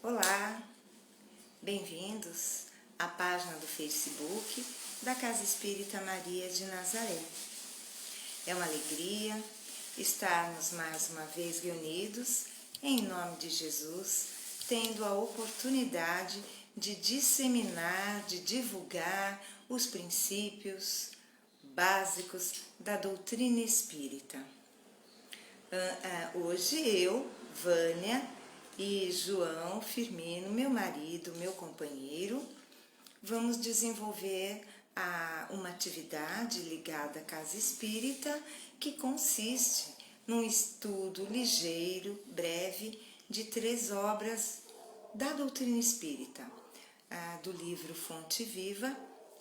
Olá, bem-vindos à página do Facebook da Casa Espírita Maria de Nazaré. É uma alegria estarmos mais uma vez reunidos em nome de Jesus, tendo a oportunidade de disseminar, de divulgar os princípios básicos da doutrina espírita. Hoje eu, Vânia e João Firmino, meu marido, meu companheiro, vamos desenvolver uma atividade ligada à Casa Espírita que consiste num estudo ligeiro, breve, de 3 obras da doutrina espírita, do livro Fonte Viva,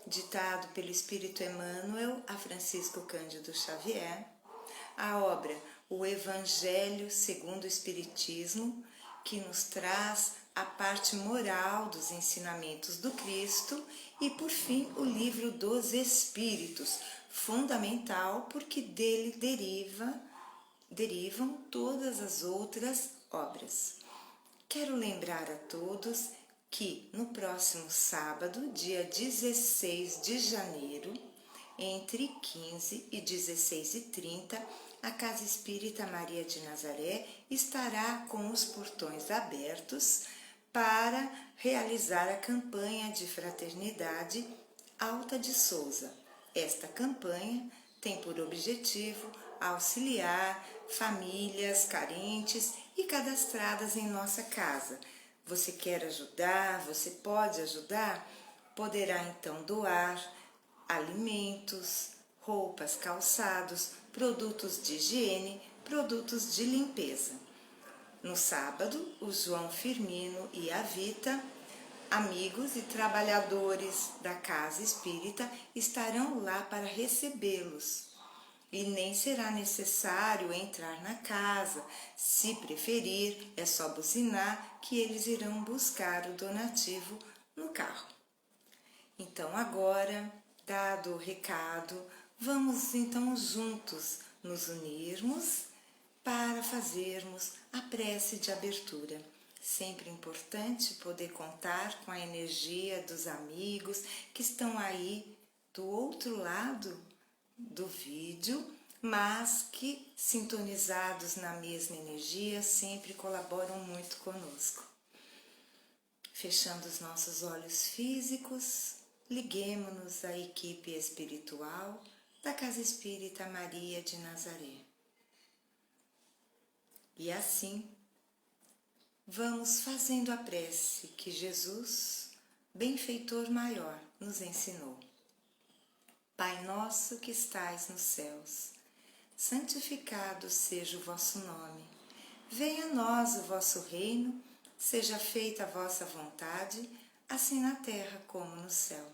ditado pelo Espírito Emmanuel a Francisco Cândido Xavier, a obra O Evangelho segundo o Espiritismo, que nos traz a parte moral dos ensinamentos do Cristo, e, por fim, o Livro dos Espíritos, fundamental porque dele derivam todas as outras obras. Quero lembrar a todos que no próximo sábado, dia 16 de janeiro, entre 15 e 16h30, a Casa Espírita Maria de Nazaré estará com os portões abertos para realizar a campanha de fraternidade Alta de Souza. Esta campanha tem por objetivo auxiliar famílias carentes e cadastradas em nossa casa. Você quer ajudar? Você pode ajudar? Poderá então doar alimentos, roupas, calçados, produtos de higiene, produtos de limpeza. No sábado, o João Firmino e a Vita, amigos e trabalhadores da Casa Espírita, estarão lá para recebê-los. E nem será necessário entrar na casa. Se preferir, é só buzinar que eles irão buscar o donativo no carro. Então agora, dado o recado, vamos então juntos nos unirmos para fazermos a prece de abertura. Sempre importante poder contar com a energia dos amigos que estão aí do outro lado do vídeo, mas que, sintonizados na mesma energia, sempre colaboram muito conosco. Fechando os nossos olhos físicos, liguemo-nos à equipe espiritual da Casa Espírita Maria de Nazaré. E assim, vamos fazendo a prece que Jesus, benfeitor maior, nos ensinou. Pai nosso que estais nos céus, santificado seja o vosso nome. Venha a nós o vosso reino, seja feita a vossa vontade, assim na terra como no céu.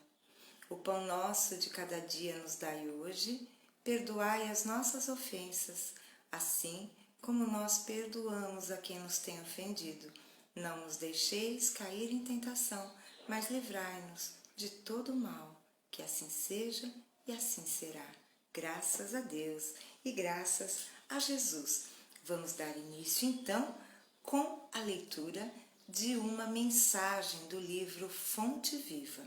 O pão nosso de cada dia nos dai hoje, perdoai as nossas ofensas, assim como nós perdoamos a quem nos tem ofendido. Não nos deixeis cair em tentação, mas livrai-nos de todo mal. Que assim seja e assim será. Graças a Deus e graças a Jesus. Vamos dar início então com a leitura de uma mensagem do livro Fonte Viva.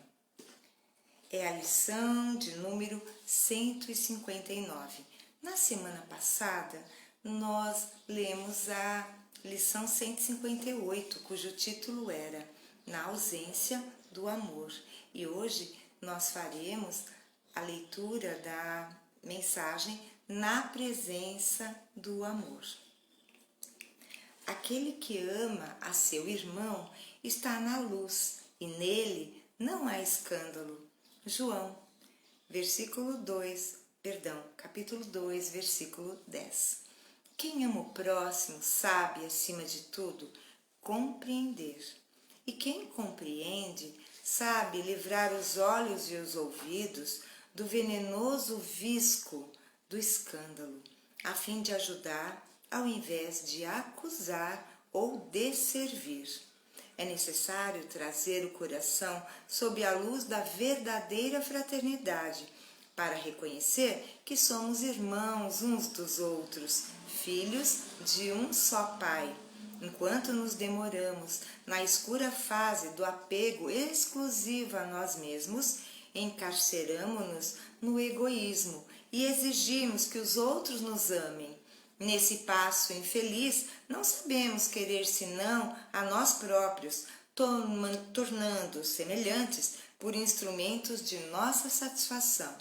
É a lição de número 159. Na semana passada, nós lemos a lição 158, cujo título era Na ausência do amor. E hoje nós faremos a leitura da mensagem Na presença do amor. Aquele que ama a seu irmão está na luz e nele não há escândalo. João, capítulo 2, versículo 10. Quem ama o próximo sabe, acima de tudo, compreender. E quem compreende sabe livrar os olhos e os ouvidos do venenoso visco do escândalo, a fim de ajudar ao invés de acusar ou desservir. É necessário trazer o coração sob a luz da verdadeira fraternidade, para reconhecer que somos irmãos uns dos outros, filhos de um só Pai, Enquanto nos demoramos na escura fase do apego exclusivo a nós mesmos, encarceramo-nos no egoísmo e exigimos que os outros nos amem. Nesse passo infeliz, não sabemos querer senão a nós próprios, tornando semelhantes por instrumentos de nossa satisfação.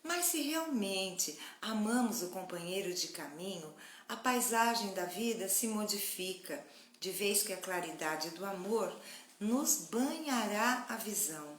Mas se realmente amamos o companheiro de caminho, a paisagem da vida se modifica, de vez que a claridade do amor nos banhará a visão.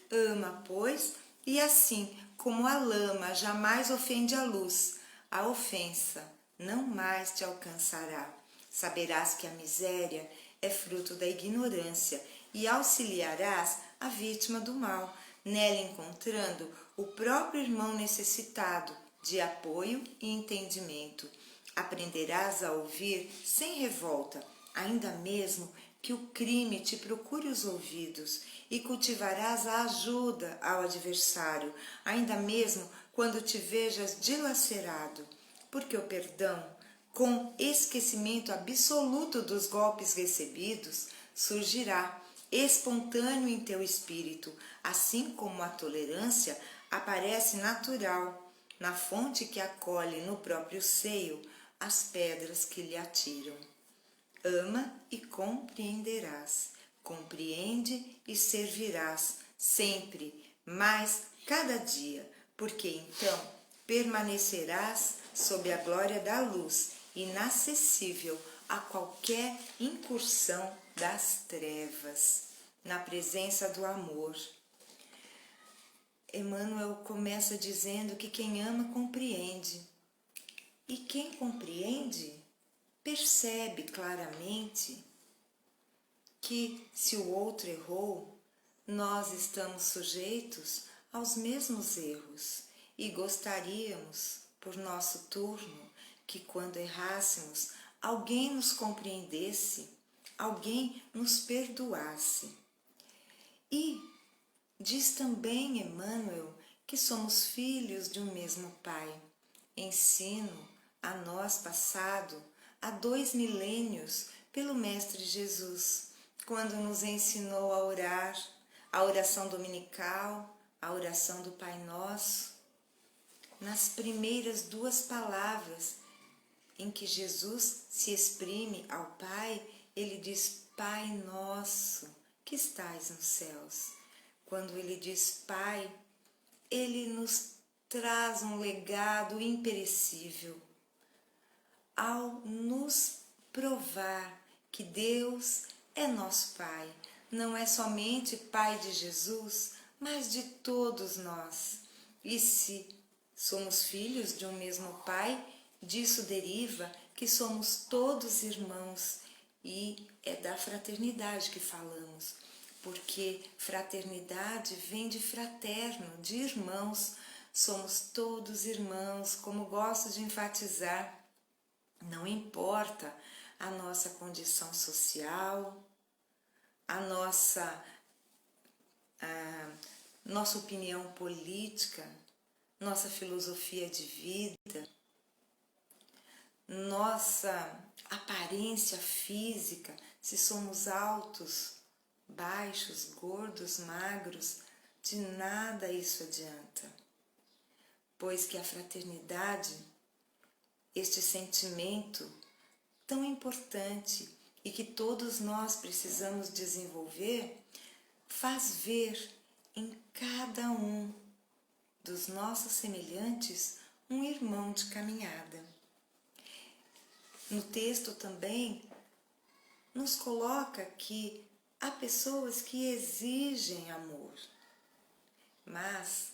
Ama, pois, e assim como a lama jamais ofende a luz, a ofensa não mais te alcançará. Saberás que a miséria é fruto da ignorância e auxiliarás a vítima do mal, nela encontrando o próprio irmão necessitado de apoio e entendimento. Aprenderás a ouvir sem revolta, ainda mesmo que o crime te procure os ouvidos, e cultivarás a ajuda ao adversário, ainda mesmo quando te vejas dilacerado, porque o perdão, com esquecimento absoluto dos golpes recebidos, surgirá espontâneo em teu espírito, assim como a tolerância aparece natural na fonte que acolhe no próprio seio as pedras que lhe atiram. Ama e compreenderás, compreende e servirás sempre, mais cada dia, porque então permanecerás sob a glória da luz, inacessível a qualquer incursão das trevas, na presença do amor. Emmanuel começa dizendo que quem ama compreende, e quem compreende percebe claramente que se o outro errou, nós estamos sujeitos aos mesmos erros e gostaríamos, por nosso turno, que quando errássemos, alguém nos compreendesse, alguém nos perdoasse. E diz também Emmanuel que somos filhos de um mesmo Pai. Ensino a nós passado há 2 milênios pelo Mestre Jesus, quando nos ensinou a orar, a oração dominical, a oração do Pai Nosso. Nas primeiras 2 palavras em que Jesus se exprime ao Pai, ele diz: Pai Nosso, que estais nos céus. Quando ele diz Pai, ele nos traz um legado imperecível, ao nos provar que Deus é nosso Pai, não é somente Pai de Jesus, mas de todos nós. E se somos filhos de um mesmo Pai, disso deriva que somos todos irmãos, e é da fraternidade que falamos, porque fraternidade vem de fraterno, de irmãos. Somos todos irmãos, como gosto de enfatizar. Não importa a nossa condição social, a nossa opinião política, nossa filosofia de vida, nossa aparência física, se somos altos, baixos, gordos, magros, de nada isso adianta, pois que a fraternidade, este sentimento tão importante e que todos nós precisamos desenvolver, faz ver em cada um dos nossos semelhantes um irmão de caminhada. No texto também nos coloca que há pessoas que exigem amor, mas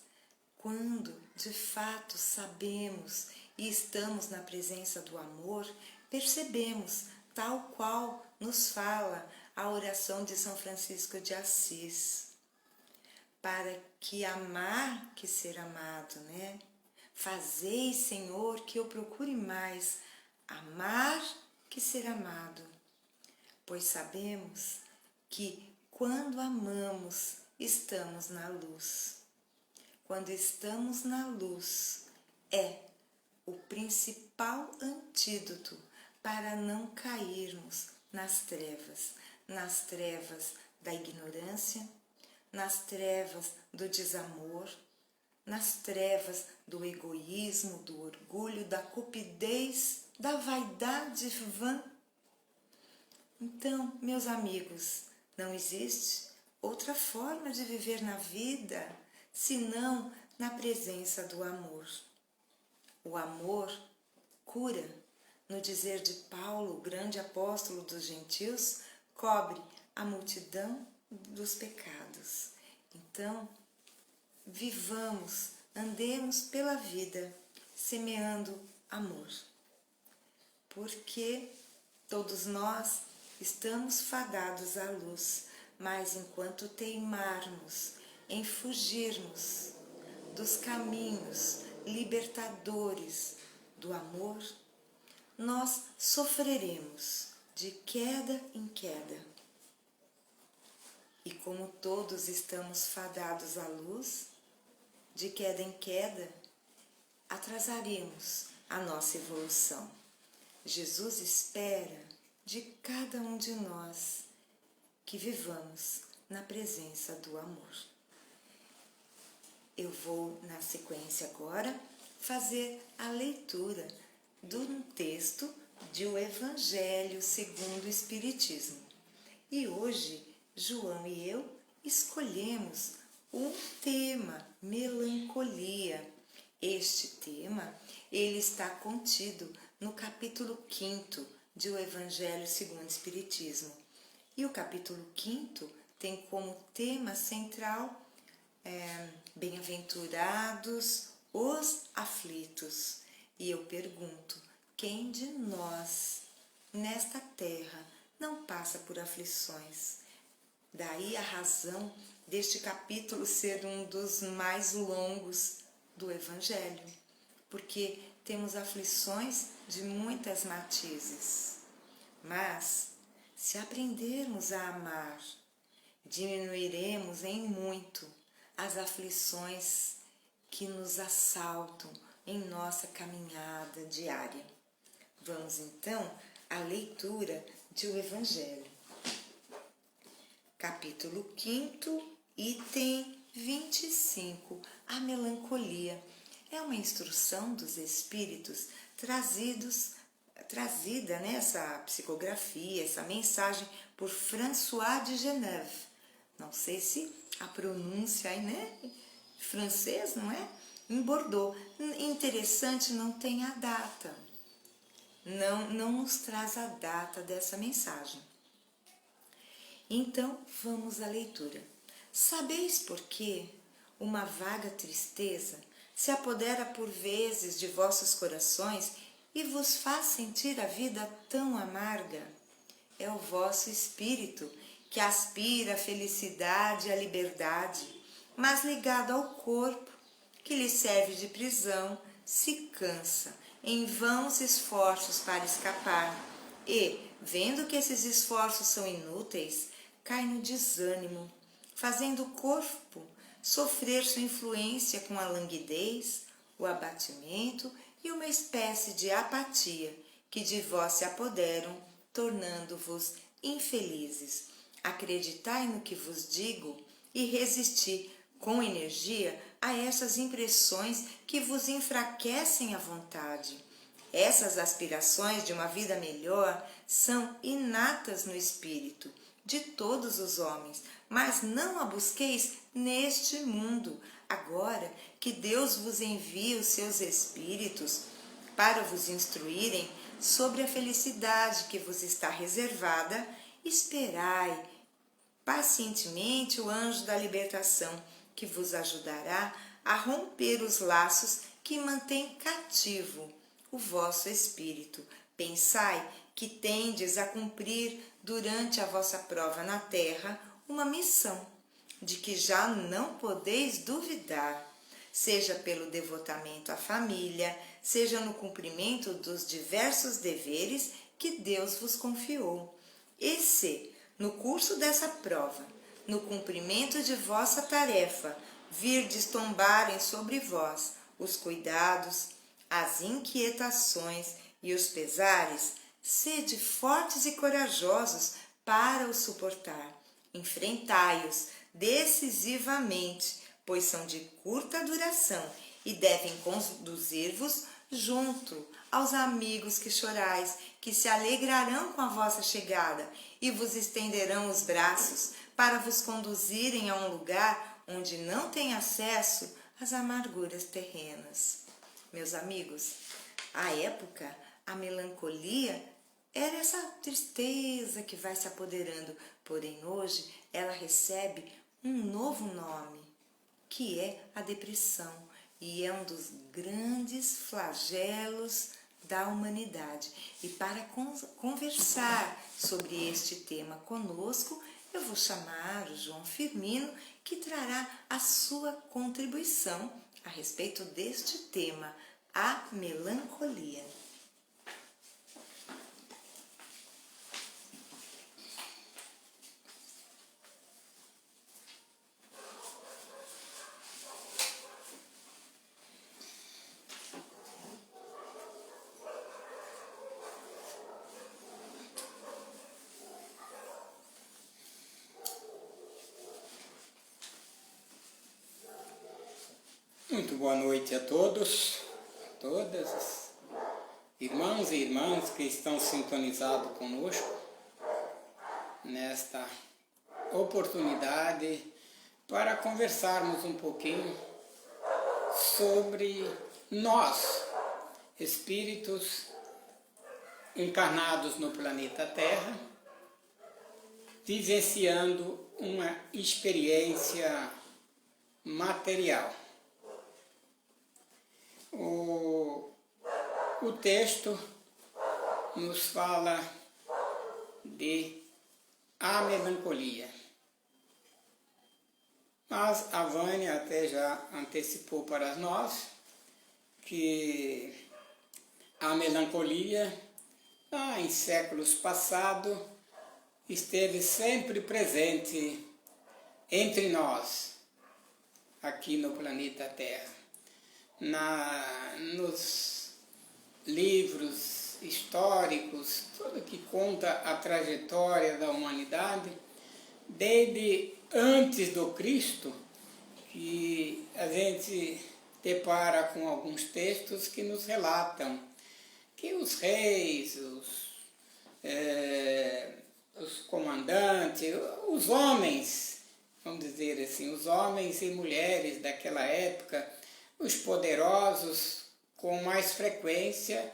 quando de fato sabemos e estamos na presença do amor, percebemos, tal qual nos fala a oração de São Francisco de Assis, para que amar que ser amado, né? Fazei, Senhor, que eu procure mais amar que ser amado, pois sabemos que quando amamos, estamos na luz. Quando estamos na luz, é o principal antídoto para não cairmos nas trevas da ignorância, nas trevas do desamor, nas trevas do egoísmo, do orgulho, da cupidez, da vaidade vã. Então, meus amigos, não existe outra forma de viver na vida senão na presença do amor. O amor cura, no dizer de Paulo, o grande apóstolo dos gentios, cobre a multidão dos pecados. Então, vivamos, andemos pela vida, semeando amor. Porque todos nós estamos fadados à luz, mas enquanto teimarmos em fugirmos dos caminhos libertadores do amor, nós sofreremos de queda em queda. E como todos estamos fadados à luz, de queda em queda, atrasaremos a nossa evolução. Jesus espera de cada um de nós que vivamos na presença do amor. Eu vou, na sequência agora, fazer a leitura do texto do Evangelho segundo o Espiritismo. E hoje, João e eu escolhemos um tema, melancolia. Este tema, ele está contido no capítulo 5º do Evangelho segundo o Espiritismo. E o capítulo 5º tem como tema central bem-aventurados os aflitos. E eu pergunto, quem de nós, nesta terra, não passa por aflições? Daí a razão deste capítulo ser um dos mais longos do Evangelho, porque temos aflições de muitas matizes. Mas, se aprendermos a amar, diminuiremos em muito as aflições que nos assaltam em nossa caminhada diária. Vamos então à leitura do Evangelho. Capítulo 5º, item 25, a melancolia. É uma instrução dos Espíritos trazida nessa psicografia, essa mensagem por François de Geneve. Não sei se a pronúncia aí, né? Francês, não é? Em Bordeaux. Interessante, não tem a data. Não nos traz a data dessa mensagem. Então, vamos à leitura. Sabeis por que uma vaga tristeza se apodera por vezes de vossos corações e vos faz sentir a vida tão amarga? É o vosso espírito que aspira à felicidade e à liberdade, mas ligado ao corpo, que lhe serve de prisão, se cansa em vãos esforços para escapar e, vendo que esses esforços são inúteis, cai no desânimo, fazendo o corpo sofrer sua influência com a languidez, o abatimento e uma espécie de apatia que de vós se apoderam, tornando-vos infelizes. Acreditai no que vos digo e resisti com energia a essas impressões que vos enfraquecem a vontade. Essas aspirações de uma vida melhor são inatas no espírito de todos os homens, mas não a busqueis neste mundo, agora que Deus vos envia os seus espíritos para vos instruírem sobre a felicidade que vos está reservada. Esperai pacientemente o anjo da libertação, que vos ajudará a romper os laços que mantêm cativo o vosso espírito. Pensai que tendes a cumprir durante a vossa prova na terra uma missão, de que já não podeis duvidar, seja pelo devotamento à família, seja no cumprimento dos diversos deveres que Deus vos confiou. E se, no curso dessa prova, no cumprimento de vossa tarefa, virdes tombarem sobre vós os cuidados, as inquietações e os pesares, Sede fortes e corajosos para os suportar. Enfrentai-os decisivamente, pois são de curta duração e devem conduzir-vos junto aos amigos que chorais, que se alegrarão com a vossa chegada e vos estenderão os braços para vos conduzirem a um lugar onde não tem acesso às amarguras terrenas. Meus amigos, à época, a melancolia era essa tristeza que vai se apoderando, porém hoje ela recebe um novo nome, que é a depressão, e é um dos grandes flagelos da humanidade. E para conversar sobre este tema conosco, eu vou chamar o João Firmino, que trará a sua contribuição a respeito deste tema, a melancolia. Muito boa noite a todos, todas, irmãos e irmãs que estão sintonizados conosco nesta oportunidade para conversarmos um pouquinho sobre nós, espíritos encarnados no planeta Terra, vivenciando uma experiência material. O texto nos fala de a melancolia. Mas a Vânia até já antecipou para nós que a melancolia, em séculos passados, esteve sempre presente entre nós, aqui no planeta Terra. Nos livros históricos, tudo que conta a trajetória da humanidade, desde antes do Cristo, que a gente depara com alguns textos que nos relatam que os reis, os comandantes, os homens, vamos dizer assim, os homens e mulheres daquela época, os poderosos, com mais frequência,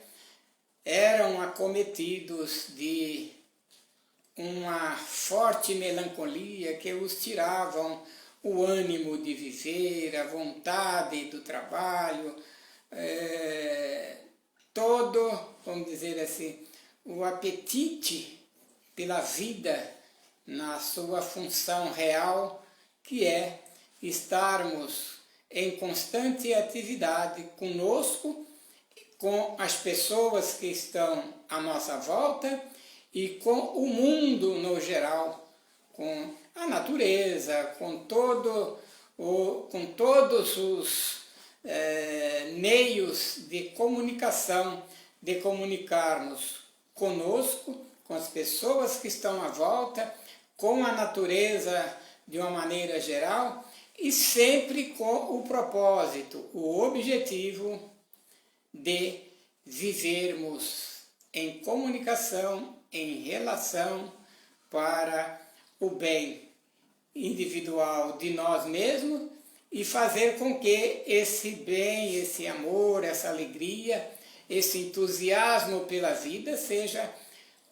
eram acometidos de uma forte melancolia que os tiravam o ânimo de viver, a vontade do trabalho, todo, vamos dizer assim, o apetite pela vida na sua função real, que é estarmos em constante atividade conosco, com as pessoas que estão à nossa volta e com o mundo no geral, com a natureza, com todos os meios de comunicação, de comunicarmos conosco, com as pessoas que estão à volta, com a natureza de uma maneira geral, e sempre com o propósito, o objetivo de vivermos em comunicação, em relação para o bem individual de nós mesmos e fazer com que esse bem, esse amor, essa alegria, esse entusiasmo pela vida seja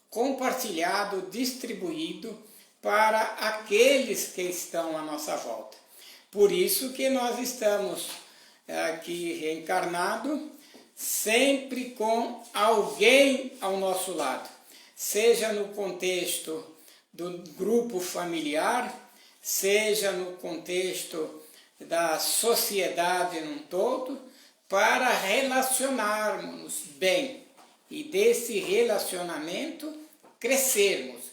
compartilhado, distribuído para aqueles que estão à nossa volta. Por isso que nós estamos aqui reencarnados, sempre com alguém ao nosso lado, seja no contexto do grupo familiar, seja no contexto da sociedade num todo, para relacionarmos bem e desse relacionamento crescermos,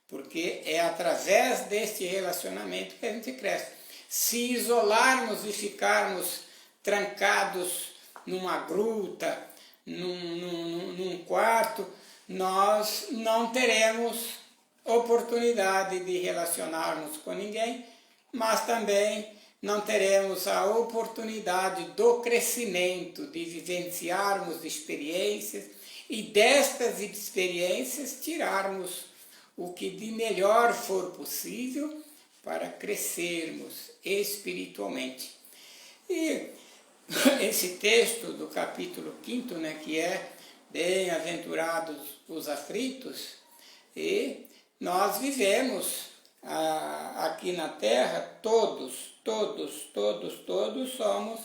porque é através deste relacionamento que a gente cresce. Se isolarmos e ficarmos trancados numa gruta, num quarto, nós não teremos oportunidade de relacionarmos com ninguém, mas também não teremos a oportunidade do crescimento, de vivenciarmos experiências e destas experiências tirarmos o que de melhor for possível para crescermos espiritualmente. E esse texto do capítulo 5, né, que é Bem-aventurados os aflitos, e nós vivemos aqui na Terra, todos somos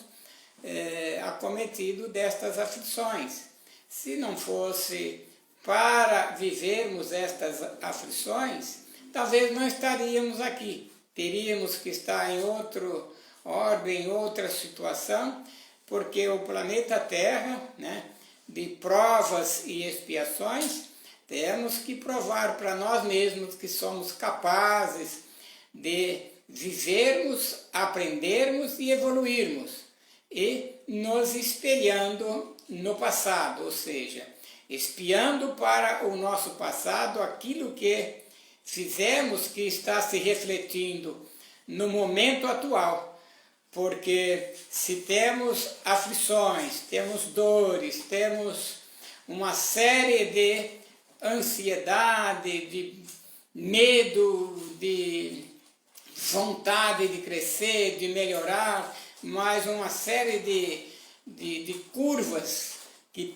acometidos destas aflições. Se não fosse para vivermos estas aflições, talvez não estaríamos aqui. Teríamos que estar em outro orbe, em outra situação, porque o planeta Terra, né, de provas e expiações, temos que provar para nós mesmos que somos capazes de vivermos, aprendermos e evoluirmos, e nos espelhando no passado, ou seja, espiando para o nosso passado aquilo que fizemos que está se refletindo no momento atual. Porque se temos aflições, temos dores, temos uma série de ansiedade, de medo, de vontade de crescer, de melhorar, mais uma série de curvas que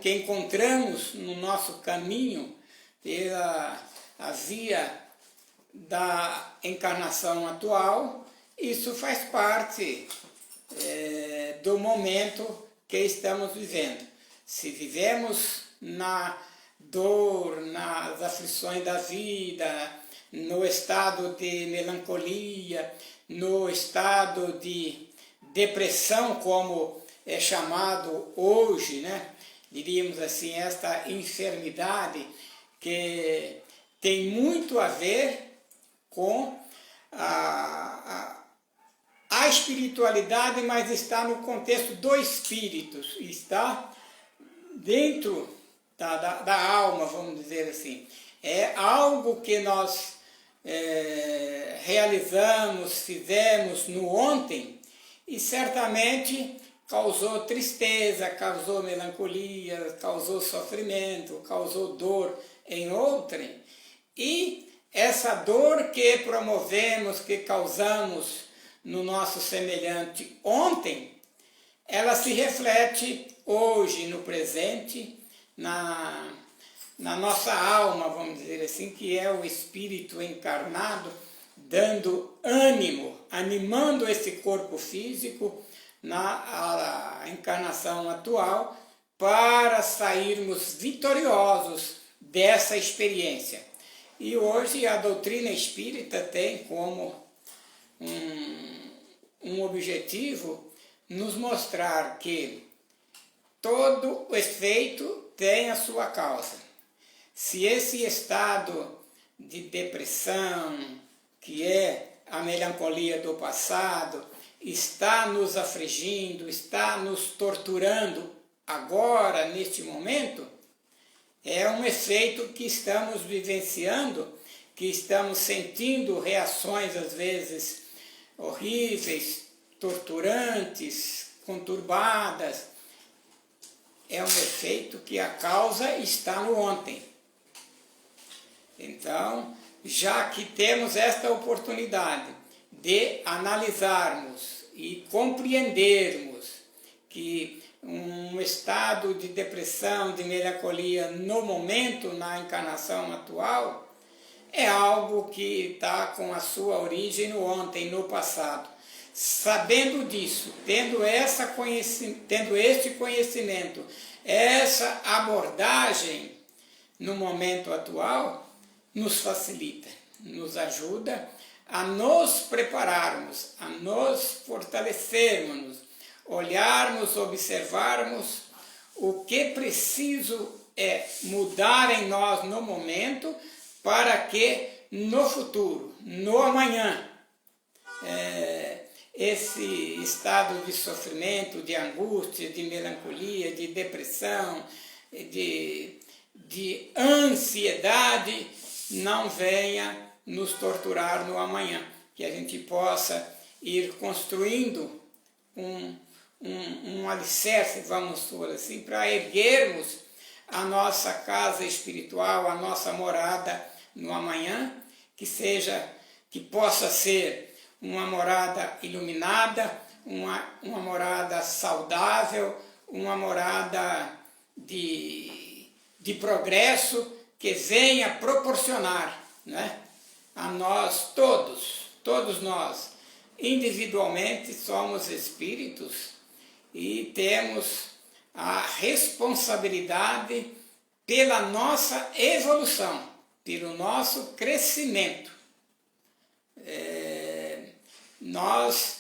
encontramos no nosso caminho pela a via da encarnação atual. Isso faz parte do momento que estamos vivendo. Se vivemos na dor, nas aflições da vida, no estado de melancolia, no estado de depressão, como é chamado hoje, né? Diríamos assim, esta enfermidade que tem muito a ver com a espiritualidade, mas está no contexto do espírito, está dentro da alma, vamos dizer assim. É algo que nós realizamos, fizemos no ontem e certamente causou tristeza, causou melancolia, causou sofrimento, causou dor em outrem. E essa dor que promovemos, que causamos no nosso semelhante ontem, ela se reflete hoje, no presente, na nossa alma, vamos dizer assim, que é o espírito encarnado, dando ânimo, animando esse corpo físico na encarnação atual, para sairmos vitoriosos dessa experiência. E hoje a doutrina espírita tem como um objetivo nos mostrar que todo efeito tem a sua causa. Se esse estado de depressão, que é a melancolia do passado, está nos afligindo, está nos torturando agora, neste momento, é um efeito que estamos vivenciando, que estamos sentindo reações às vezes horríveis, torturantes, conturbadas. É um efeito que a causa está no ontem. Então, já que temos esta oportunidade de analisarmos e compreendermos que um estado de depressão, de melancolia no momento, na encarnação atual, é algo que está com a sua origem no ontem, no passado. Sabendo disso, tendo este conhecimento, essa abordagem no momento atual, nos facilita, nos ajuda a nos prepararmos, a nos fortalecermos, olharmos, observarmos o que preciso mudar em nós no momento, para que no futuro, no amanhã, esse estado de sofrimento, de angústia, de melancolia, de depressão, de de ansiedade não venha nos torturar no amanhã, que a gente possa ir construindo um alicerce, vamos por assim, para erguermos a nossa casa espiritual, a nossa morada no amanhã, que possa ser uma morada iluminada, uma morada saudável, uma morada de progresso que venha proporcionar, né, a nós todos nós, individualmente somos espíritos e temos a responsabilidade pela nossa evolução, pelo nosso crescimento. Nós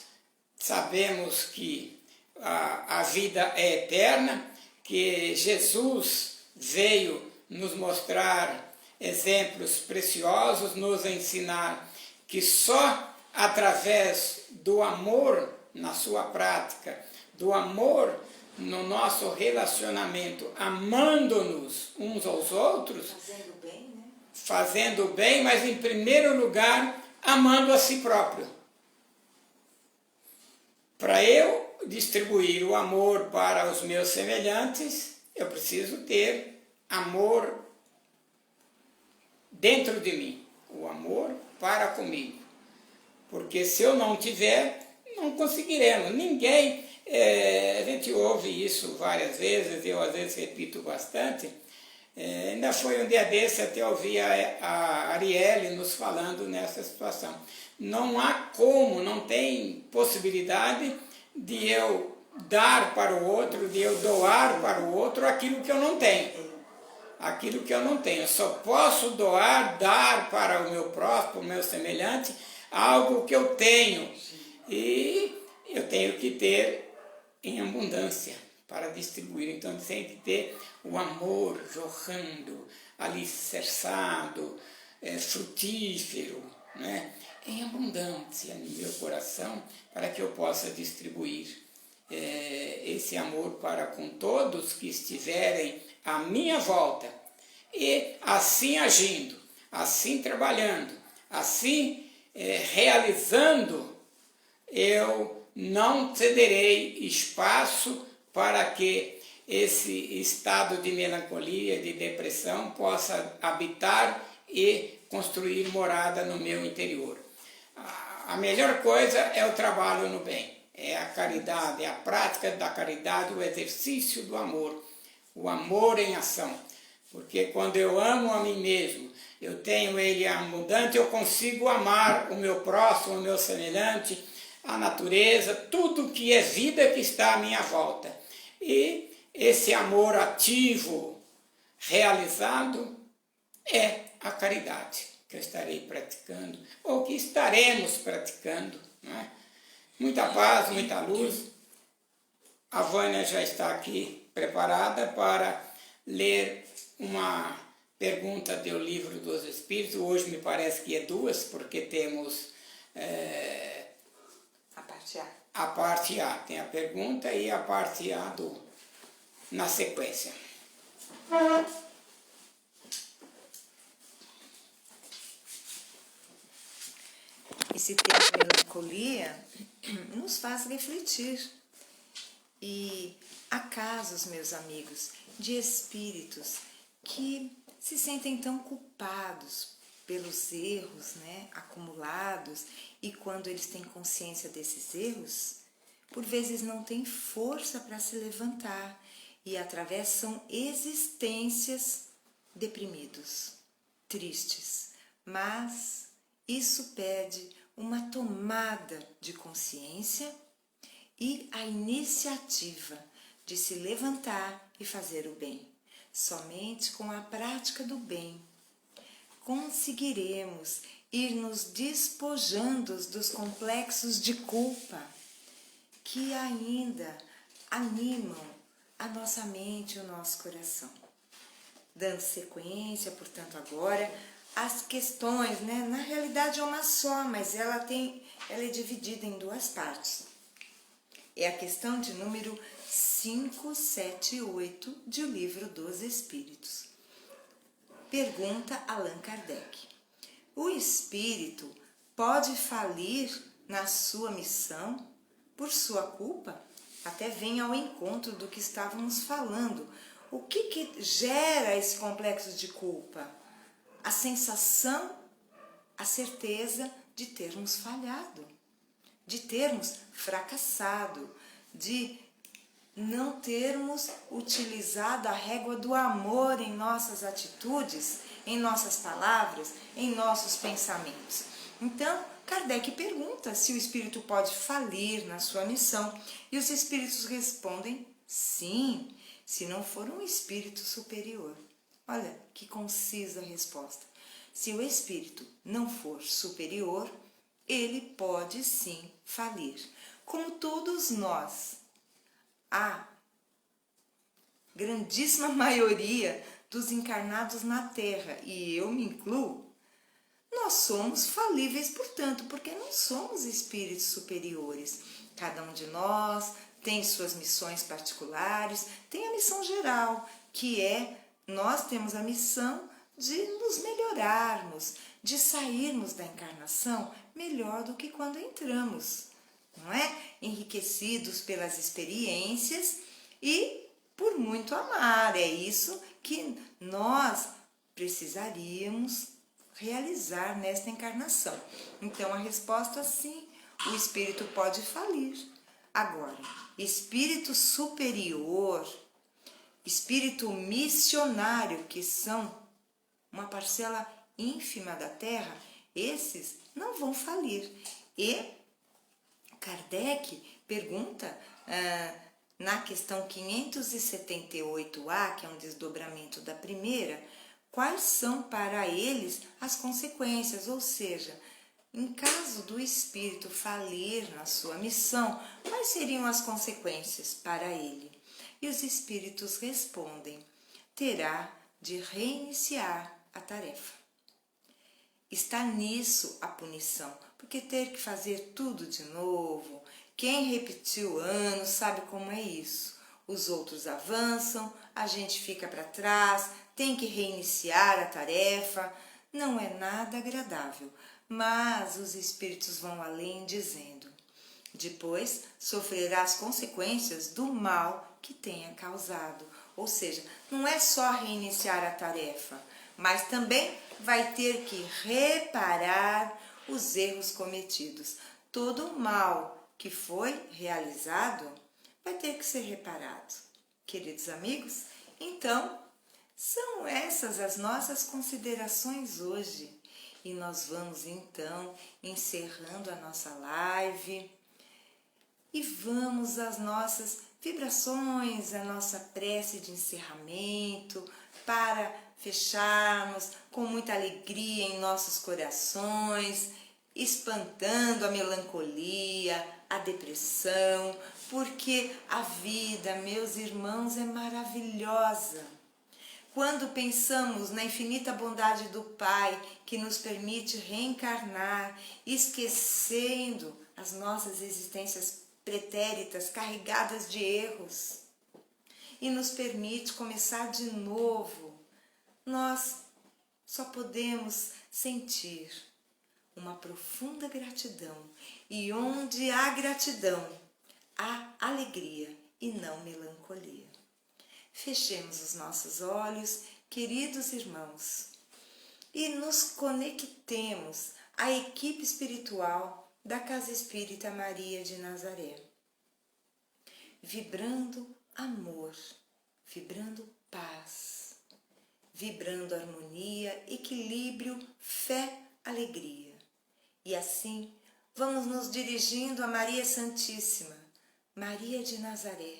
sabemos que a vida é eterna, que Jesus veio nos mostrar exemplos preciosos, nos ensinar que só através do amor na sua prática, do amor no nosso relacionamento, amando-nos uns aos outros, Fazendo bem, né? Fazendo o bem, mas em primeiro lugar, amando a si próprio. Para eu distribuir o amor para os meus semelhantes, eu preciso ter amor dentro de mim, o amor para comigo. Porque se eu não tiver, não conseguiremos. Ninguém, a gente ouve isso várias vezes, eu às vezes repito bastante. Ainda foi um dia desse, até ouvi a Arielle nos falando nessa situação. Não há como, não tem possibilidade de eu dar para o outro, de eu doar para o outro aquilo que eu não tenho. Aquilo que eu não tenho. Eu só posso doar, dar para o meu próximo, para o meu semelhante, algo que eu tenho. E eu tenho que ter em abundância para distribuir. Então tem que ter o amor jorrando, alicerçado, frutífero, né, em abundância no meu coração, para que eu possa distribuir esse amor para com todos que estiverem à minha volta. E assim agindo, assim trabalhando, assim realizando, eu não cederei espaço para que esse estado de melancolia, de depressão, possa habitar e construir morada no meu interior. A melhor coisa é o trabalho no bem, é a caridade, é a prática da caridade, o exercício do amor, o amor em ação. Porque quando eu amo a mim mesmo, eu tenho ele abundante, eu consigo amar o meu próximo, o meu semelhante, a natureza, tudo que é vida que está à minha volta. E esse amor ativo, realizado, é a caridade que eu estarei praticando, ou que estaremos praticando. Não é? Muita paz, muita luz. A Vânia já está aqui preparada para ler uma pergunta do Livro dos Espíritos. Hoje me parece que é duas, porque temos A parte A. a parte A. Tem a pergunta e a parte A na sequência. Esse tema de melancolia nos faz refletir. E há casos, meus amigos, de espíritos que se sentem tão culpados pelos erros, né, acumulados, e quando eles têm consciência desses erros, por vezes não têm força para se levantar e atravessam existências deprimidos, tristes. Mas isso pede uma tomada de consciência e a iniciativa de se levantar e fazer o bem. Somente com a prática do bem conseguiremos ir nos despojando dos complexos de culpa que ainda animam a nossa mente e o nosso coração. Dando sequência, portanto, agora as questões, né? Na realidade é uma só, mas ela é dividida em duas partes. É a questão de número 578 de O Livro dos Espíritos. pergunta Allan Kardec. O espírito pode falir na sua missão por sua culpa? Até vem ao encontro do que estávamos falando. O que gera esse complexo de culpa? A sensação, a certeza de termos falhado, de termos fracassado, de não termos utilizado a régua do amor em nossas atitudes, em nossas palavras, em nossos pensamentos. Então, Kardec pergunta se o espírito pode falir na sua missão, e os espíritos respondem sim, se não for um espírito superior. Olha que concisa a resposta. Se o espírito não for superior, ele pode sim falir. Como todos nós, a grandíssima maioria dos encarnados na Terra, e eu me incluo, nós somos falíveis, portanto, porque não somos espíritos superiores. Cada um de nós tem suas missões particulares, tem a missão geral, que é, nós temos a missão de nos melhorarmos, de sairmos da encarnação melhor do que quando entramos, não é? Enriquecidos pelas experiências e por muito amar. É isso que nós precisaríamos realizar nesta encarnação. Então, a resposta sim, o espírito pode falir. Agora, espírito superior, espírito missionário, que são uma parcela ínfima da Terra, esses não vão falir. E Kardec pergunta na questão 578A, que é um desdobramento da primeira, quais são para eles as consequências, ou seja, em caso do espírito falir na sua missão, quais seriam as consequências para ele? E os espíritos respondem: terá de reiniciar a tarefa. Está nisso a punição, porque ter que fazer tudo de novo, quem repetiu anos sabe como é isso. Os outros avançam, a gente fica para trás, tem que reiniciar a tarefa. Não é nada agradável, mas os espíritos vão além dizendo: depois sofrerá as consequências do mal que tenha causado. Ou seja, não é só reiniciar a tarefa, mas também vai ter que reparar os erros cometidos. Todo o mal que foi realizado vai ter que ser reparado. Queridos amigos, então, são essas as nossas considerações hoje. E nós vamos então encerrando a nossa live e vamos às nossas vibrações, a nossa prece de encerramento, para fecharmos com muita alegria em nossos corações, espantando a melancolia, a depressão, porque a vida, meus irmãos, é maravilhosa. Quando pensamos na infinita bondade do Pai, que nos permite reencarnar, esquecendo as nossas existências pretéritas, carregadas de erros, e nos permite começar de novo, nós só podemos sentir uma profunda gratidão. E onde há gratidão, há alegria e não melancolia. Fechemos os nossos olhos, queridos irmãos, e nos conectemos à equipe espiritual da Casa Espírita Maria de Nazaré, vibrando amor, vibrando paz, vibrando harmonia, equilíbrio, fé, alegria. E assim, vamos nos dirigindo a Maria Santíssima, Maria de Nazaré,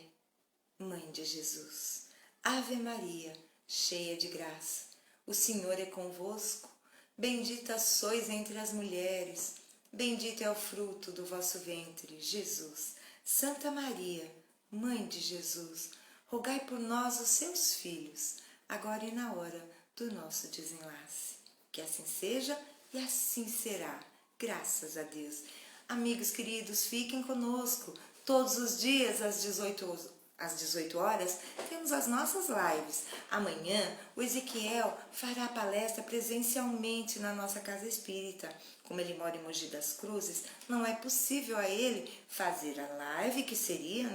Mãe de Jesus. Ave Maria, cheia de graça, o Senhor é convosco. Bendita sois entre as mulheres, bendito é o fruto do vosso ventre, Jesus. Santa Maria, Mãe de Jesus, rogai por nós, os seus filhos, agora e na hora do nosso desenlace. Que assim seja e assim será, graças a Deus. Amigos queridos, fiquem conosco todos os dias às 18 às 18 horas, temos as nossas lives. Amanhã, o Ezequiel fará a palestra presencialmente na nossa casa espírita. Como ele mora em Mogi das Cruzes, não é possível a ele fazer a live, que seria,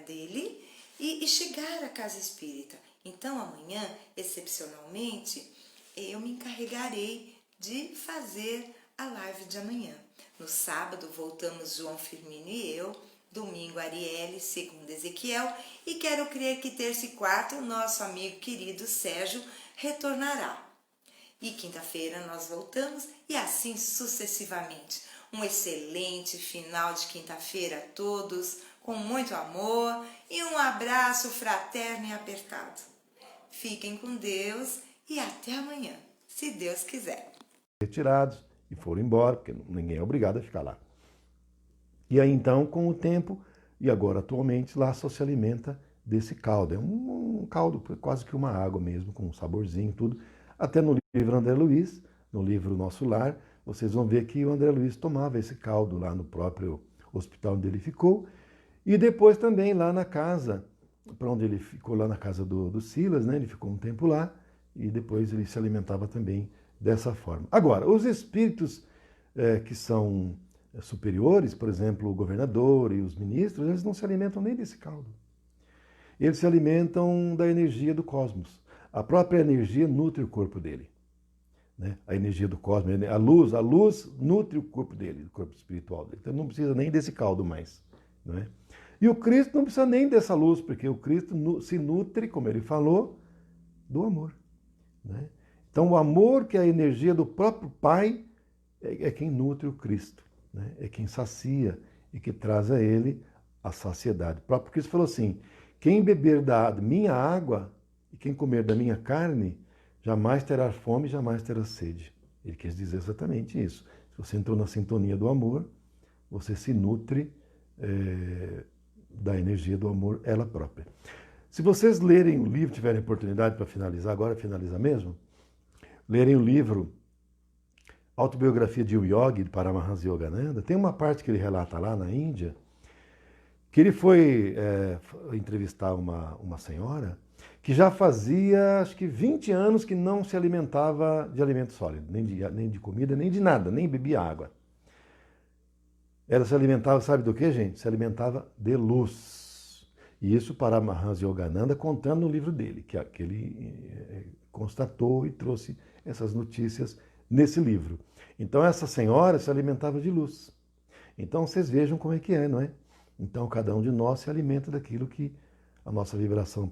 dele, e chegar à casa espírita. Então, amanhã, excepcionalmente, eu me encarregarei de fazer a live de amanhã. No sábado, voltamos João Firmino e eu. Domingo, Arielle, segunda, Ezequiel. E quero crer que terça e quarta, o nosso amigo querido Sérgio retornará. E quinta-feira nós voltamos e assim sucessivamente. Um excelente final de quinta-feira a todos, com muito amor e um abraço fraterno e apertado. Fiquem com Deus e até amanhã, se Deus quiser. Retirados e foram embora, porque ninguém é obrigado a ficar lá. E aí então, com o tempo, e agora atualmente, lá só se alimenta desse caldo. É um caldo, quase que uma água mesmo, com um saborzinho, tudo. Até no livro André Luiz, no livro Nosso Lar, vocês vão ver que o André Luiz tomava esse caldo lá no próprio hospital onde ele ficou. E depois também lá na casa, para onde ele ficou, lá na casa do Silas, né? Ele ficou um tempo lá e depois ele se alimentava também dessa forma. Agora, os espíritos que são superiores, por exemplo, o governador e os ministros, eles não se alimentam nem desse caldo. Eles se alimentam da energia do cosmos. A própria energia nutre o corpo dele. Né? A energia do cosmos, a luz nutre o corpo dele, o corpo espiritual dele. Então não precisa nem desse caldo mais. Não é? E o Cristo não precisa nem dessa luz, porque o Cristo se nutre, como ele falou, do amor. Né? Então o amor, que é a energia do próprio Pai, é quem nutre o Cristo. Né? É quem sacia e que traz a ele a saciedade. O próprio Cristo falou assim: quem beber da minha água e quem comer da minha carne, jamais terá fome, jamais terá sede. Ele quis dizer exatamente isso. Se você entrou na sintonia do amor, você se nutre da energia do amor, ela própria. Se vocês lerem o livro, tiverem oportunidade para finalizar, agora finaliza mesmo, lerem o livro Autobiografia de um Yogi, de Paramahansa Yogananda, tem uma parte que ele relata lá na Índia, que ele foi entrevistar uma senhora que já fazia, acho que 20 anos que não se alimentava de alimento sólido, nem de comida, nem de nada, nem bebia água. Ela se alimentava, sabe do que, gente? Se alimentava de luz. E isso Paramahansa Yogananda contando no livro dele, que ele constatou e trouxe essas notícias nesse livro. Então essa senhora se alimentava de luz. Então vocês vejam como é que é, não é? Então cada um de nós se alimenta daquilo que a nossa vibração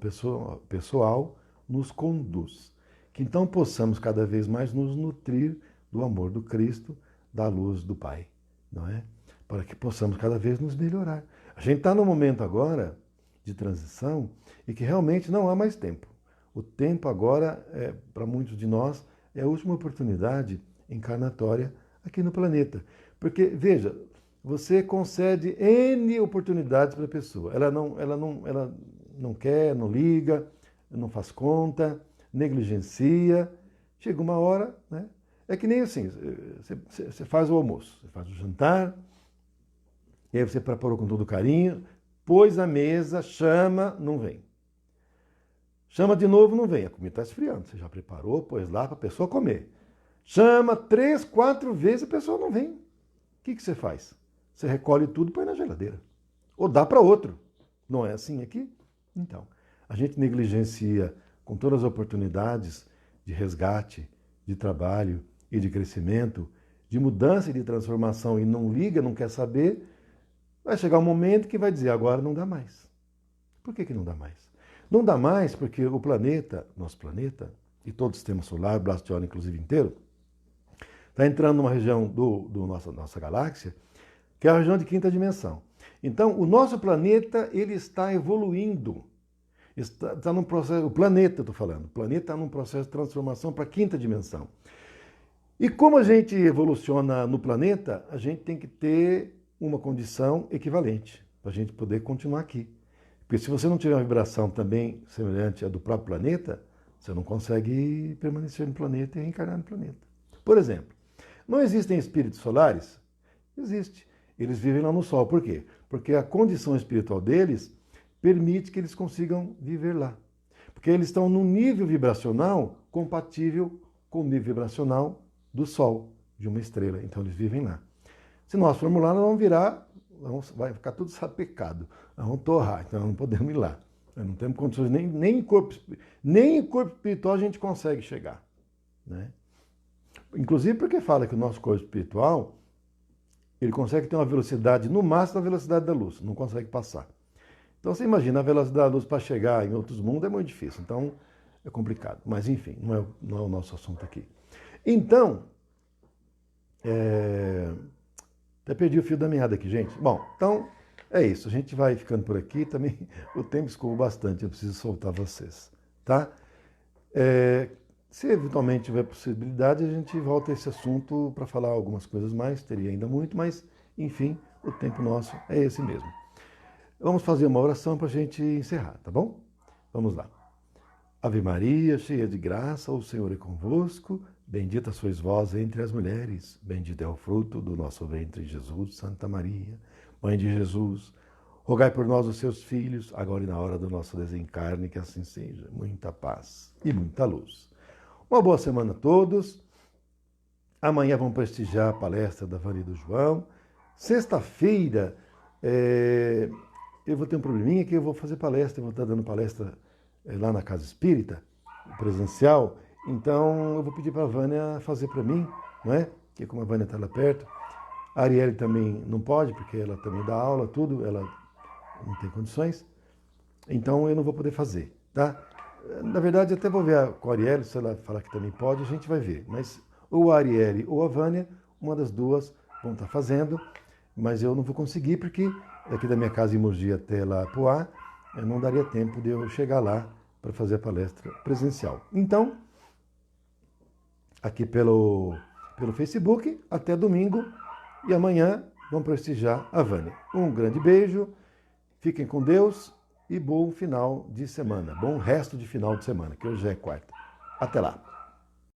pessoal nos conduz. Que então possamos cada vez mais nos nutrir do amor do Cristo, da luz do Pai, não é? Para que possamos cada vez nos melhorar. A gente está num momento agora de transição e que realmente não há mais tempo. O tempo agora, para muitos de nós, é a última oportunidade encarnatória aqui no planeta. Porque, veja, você concede N oportunidades para a pessoa. Ela não quer, não liga, não faz conta, negligencia. Chega uma hora, né? É que nem assim, você faz o almoço, você faz o jantar, e aí você preparou com todo carinho, pôs a mesa, chama, não vem. Chama de novo, não vem. A comida está esfriando. Você já preparou, pôs lá para a pessoa comer. Chama 3, 4 vezes, a pessoa não vem. O que você faz? Você recolhe tudo e põe na geladeira. Ou dá para outro. Não é assim aqui? Então, a gente negligencia com todas as oportunidades de resgate, de trabalho e de crescimento, de mudança e de transformação, e não liga, não quer saber, vai chegar um momento que vai dizer, agora não dá mais. Por que não dá mais? Não dá mais porque o planeta, nosso planeta, e todo o sistema solar, o braço de óleo inclusive inteiro, está entrando numa região nossa galáxia, que é a região de quinta dimensão. Então, o nosso planeta, ele está evoluindo. Está num processo, o planeta, estou falando, o planeta está num processo de transformação para a quinta dimensão. E como a gente evoluciona no planeta, a gente tem que ter uma condição equivalente para a gente poder continuar aqui. Porque se você não tiver uma vibração também semelhante à do próprio planeta, você não consegue permanecer no planeta e reencarnar no planeta. Por exemplo, não existem espíritos solares? Existe. Eles vivem lá no Sol. Por quê? Porque a condição espiritual deles permite que eles consigam viver lá. Porque eles estão num nível vibracional compatível com o nível vibracional do Sol, de uma estrela. Então eles vivem lá. Se nós formos lá, nós vamos virar, vai ficar tudo sapecado, nós vamos torrar, então nós não podemos ir lá. Nós não temos condições, nem em corpo espiritual a gente consegue chegar. Né? Inclusive porque fala que o nosso corpo espiritual, ele consegue ter uma velocidade, no máximo a velocidade da luz, não consegue passar. Então você imagina, a velocidade da luz para chegar em outros mundos é muito difícil, então é complicado. Mas enfim, não é o nosso assunto aqui. Então, até perdi o fio da meada aqui, gente. Bom, então é isso. A gente vai ficando por aqui. Também o tempo escorreu bastante. Eu preciso soltar vocês, tá? Se eventualmente tiver possibilidade, a gente volta a esse assunto para falar algumas coisas mais. Teria ainda muito, mas, enfim, o tempo nosso é esse mesmo. Vamos fazer uma oração para a gente encerrar, tá bom? Vamos lá. Ave Maria, cheia de graça, o Senhor é convosco. Bendita sois vós entre as mulheres, bendito é o fruto do nosso ventre, Jesus. Santa Maria, Mãe de Jesus, rogai por nós, os seus filhos, agora e na hora do nosso desencarne, que assim seja. Muita paz e muita luz. Uma boa semana a todos. Amanhã vamos prestigiar a palestra da Vânia e do João. Sexta-feira, eu vou ter um probleminha que eu vou fazer palestra, eu vou estar dando palestra lá na Casa Espírita, presencial. Então, eu vou pedir para a Vânia fazer para mim, não é? Porque como a Vânia está lá perto, a Arielle também não pode, porque ela também dá aula, tudo, ela não tem condições. Então, eu não vou poder fazer, tá? Na verdade, até vou ver com a Arielle, se ela falar que também pode, a gente vai ver. Mas ou a Arielle ou a Vânia, uma das duas vão estar fazendo, mas eu não vou conseguir, porque daqui da minha casa em Mogi até lá Poá, não daria tempo de eu chegar lá para fazer a palestra presencial. Então, aqui pelo Facebook, até domingo, e amanhã vamos prestigiar a Vânia. Um grande beijo, fiquem com Deus e bom final de semana, bom resto de final de semana, que hoje já é quarta. Até lá!